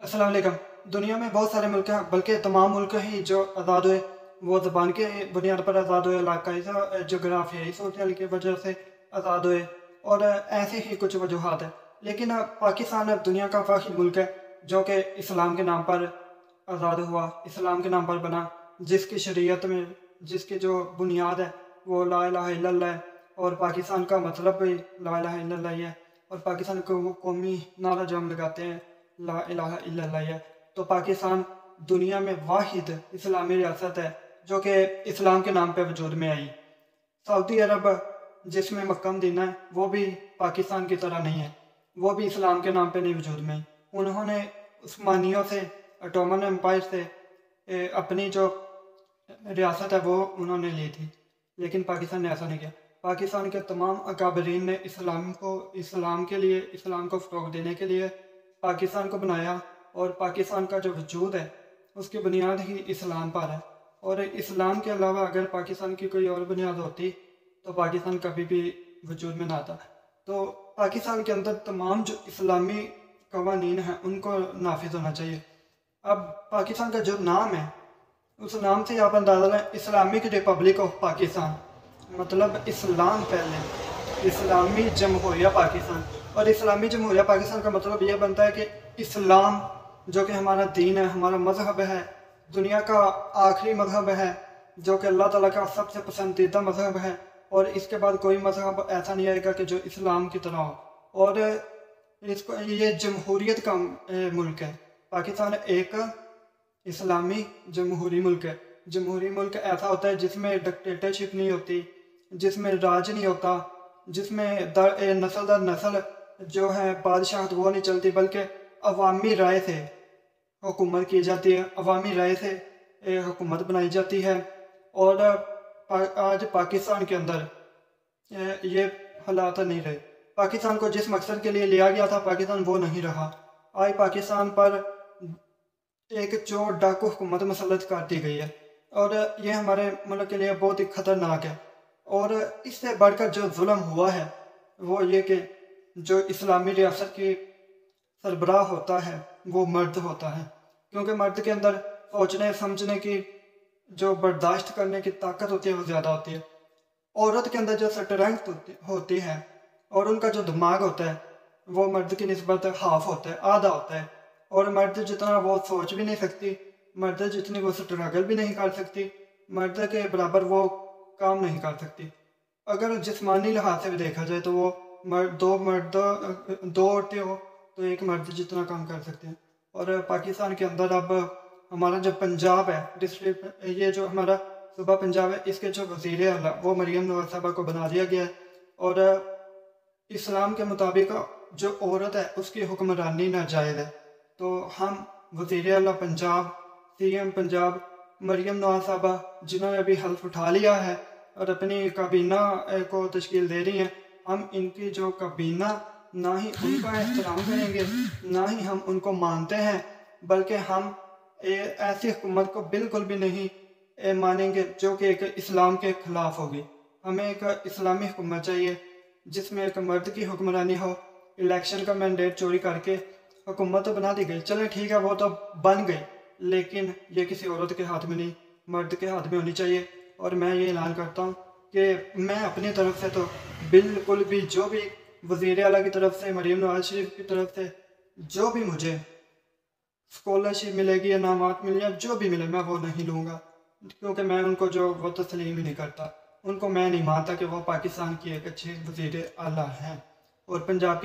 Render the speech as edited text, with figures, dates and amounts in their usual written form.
अस्सलाम वालेकुम। दुनिया में बहुत सारे मुल्क हैं, बल्कि तमाम मुल्क ही जो आज़ाद हुए वो ज़बान के बुनियाद पर आज़ाद हुए, इलाकाई जोग्राफियाई सूरत की वजह से आज़ाद हुए और ऐसे ही कुछ वजूहात हैं। लेकिन पाकिस्तान अब दुनिया का वाहिद मुल्क है जो कि इस्लाम के नाम पर आज़ाद हुआ, इस्लाम के नाम पर बना, जिसकी शरीयत में जिसकी जो बुनियाद है वो ला इलाहा इल्लल्लाह है और पाकिस्तान का मतलब भी ला इलाहा इल्लल्लाह ही है। और पाकिस्तान को वो कौमी नारा जो हम लगाते हैं ला इलाहा इल्लल्लाह है। तो पाकिस्तान दुनिया में वाहिद इस्लामी रियासत है जो कि इस्लाम के नाम पे वजूद में आई। सऊदी अरब जिसमें मक्का मदीना है वो भी पाकिस्तान की तरह नहीं है, वो भी इस्लाम के नाम पे नहीं वजूद में आई। उन्होंने उस्मानियों से, ऑटोमन एम्पायर से अपनी जो रियासत है वो उन्होंने ली थी, लेकिन पाकिस्तान ने ऐसा नहीं किया। पाकिस्तान के तमाम अकाबरीन ने इस्लाम के लिए, इस्लाम को फ़रोग़ देने के लिए पाकिस्तान को बनाया और पाकिस्तान का जो वजूद है उसकी बुनियाद ही इस्लाम पर है। और इस्लाम के अलावा अगर पाकिस्तान की कोई और बुनियाद होती तो पाकिस्तान कभी भी वजूद में ना आता। तो पाकिस्तान के अंदर तमाम जो इस्लामी कवानीन हैं उनको नाफिज होना चाहिए। अब पाकिस्तान का जो नाम है उस नाम से आप अंदाज़ा लें, इस्लामिक रिपब्लिक ऑफ पाकिस्तान, मतलब इस्लाम पहले, इस्लामी जमहूरिया पाकिस्तान। और इस्लामी जमहूरिया पाकिस्तान का मतलब यह बनता है कि इस्लाम जो कि हमारा दीन है, हमारा मजहब है, दुनिया का आखिरी मजहब है, जो कि अल्लाह ताला का सबसे पसंदीदा मजहब है, और इसके बाद कोई मजहब ऐसा नहीं आएगा कि जो इस्लाम की तरह हो। और इसको ये जमहूरियत का मुल्क है। पाकिस्तान एक इस्लामी जमहूरी मुल्क है। जमहूरी मुल्क ऐसा होता है जिसमें डिक्टेटरशिप नहीं होती, जिसमें राज नहीं होता, जिसमें नस्ल दर नस्ल जो है बादशाहत वो नहीं चलती, बल्कि अवामी राय से हुकूमत की जाती है, अवामी राय से हुकूमत बनाई जाती है। और आज पाकिस्तान के अंदर ये हालात नहीं रहे। पाकिस्तान को जिस मकसद के लिए लिया गया था पाकिस्तान वो नहीं रहा। आज पाकिस्तान पर एक चोर डाकू हुकूमत मसलत कर दी गई है और ये हमारे मुल्क के लिए बहुत ही ख़तरनाक है। और इससे बढ़कर जो जुल्म हुआ है वो ये कि जो इस्लामी रियासत की सरबराह होता है वो मर्द होता है, क्योंकि मर्द के अंदर सोचने समझने की, जो बर्दाश्त करने की ताकत होती है वो ज़्यादा होती है। औरत के अंदर जो स्ट्रेंथ होती है और उनका जो दिमाग होता है वो मर्द की निस्बत हाफ होता है, आधा होता है। और मर्द जितना वो सोच भी नहीं सकती, मर्द जितनी वो स्ट्रगल भी नहीं कर सकती, मर्द के बराबर वो काम नहीं कर सकती। अगर जिस्मानी लिहाज से भी देखा जाए तो वो दो औरतें हो तो एक मर्द जितना काम कर सकते हैं। और पाकिस्तान के अंदर अब हमारा जो पंजाब है डिस्ट्रिक्ट, ये जो हमारा सूबा पंजाब है, इसके जो वज़ीर आला वो मरियम नवाज़ साहबा को बना दिया गया है। और इस्लाम के मुताबिक जो औरत है उसकी हुक्मरानी नाजायज़ है। तो हम वज़ीर आला पंजाब, CM पंजाब मरियम नवाज़ साहबा, जिन्होंने अभी हल्फ उठा लिया है और अपनी काबीना को तश्कील दे रही हैं, हम इनकी जो काबीना ना ही उनका एहतराम करेंगे, ना ही हम उनको मानते हैं, बल्कि हम ऐसी हुकूमत को बिल्कुल भी नहीं मानेंगे जो कि एक इस्लाम के ख़िलाफ़ होगी। हमें एक इस्लामी हुकूमत चाहिए जिसमें एक मर्द की हुक्मरानी हो। इलेक्शन का मैंडेट चोरी करके हुकूमत तो बना दी गई, चले ठीक है वो तो बन गई, लेकिन ये किसी औरत के हाथ में नहीं, मर्द के हाथ में होनी चाहिए। और मैं ये ऐलान करता हूँ कि मैं अपनी तरफ से तो बिल्कुल भी, जो भी वज़ीर आला की तरफ से, मरियम नवाज शरीफ की तरफ से जो भी मुझे स्कॉलरशिप मिलेगी या नामात मिले या जो भी मिले मैं वो नहीं लूँगा, क्योंकि मैं उनको जो वो तस्लीम ही नहीं करता, उनको मैं नहीं मानता कि वो पाकिस्तान की एक अच्छी वज़ीर आला हैं। और पंजाब की